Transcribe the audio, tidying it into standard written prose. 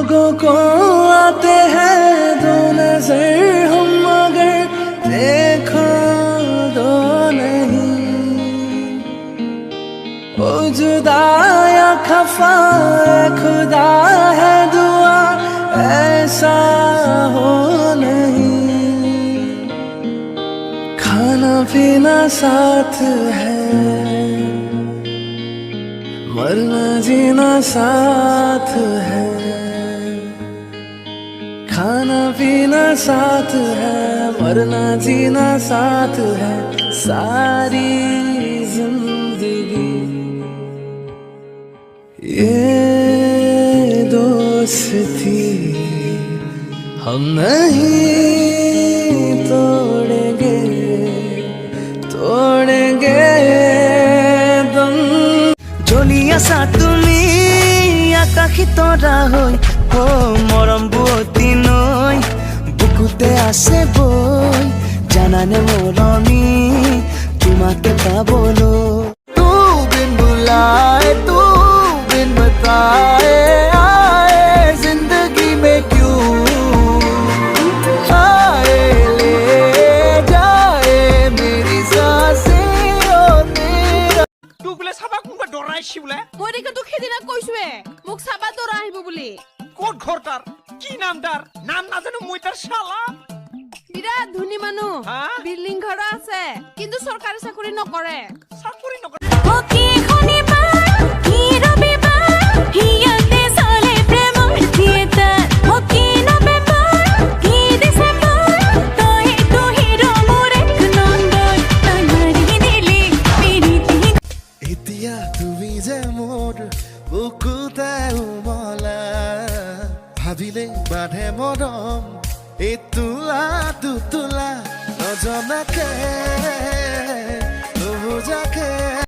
लोगों को आते हैं दो नजर हम मगर देखो दो नहीं। ओ जुदा या खफा खुदा है दुआ ऐसा हो नहीं। खाना पीना साथ है मरना जीना साथ है। खाना पीना साथ है मरना जीना साथ है। सारी जिंदगी ये दोस्ती हम नहीं तोड़ेंगे तोड़ेंगे दम। জ্বলি আছা তুমি আকাশী তৰা হৈ ও মৰম বুৱতী নৈ বুকুতে আছে বৈ জানানে মৰমী তোমাকে পাবলৈ। তু বিন বুলাए तू बिन बताए आए जिंदगी में क्यों आए ले जाए मेरी सांसें और मेरा। তোক বোলে চাবা কোনোবা ডৰাইছি বোলে। মই দেখি তোক সেইদিনা কৈছোৱে মোক চাবা তোৰ আহিব বুলি। ক'ত ঘৰ তাৰ কি নাম তাৰ নাম নাজানো মই তাৰ শালা। বিৰাট ধনী মানুহ হা? বিল্ডিং ঘৰ আছে কিন্তু চৰকাৰী চাকৰি নকৰে। চাকৰি নকৰে এতিয়া তুমি যে মোৰ বুকুতে উমলা ভাবিলে বাঢ়ে মৰম এই তোলা দুতোলা নজনাকে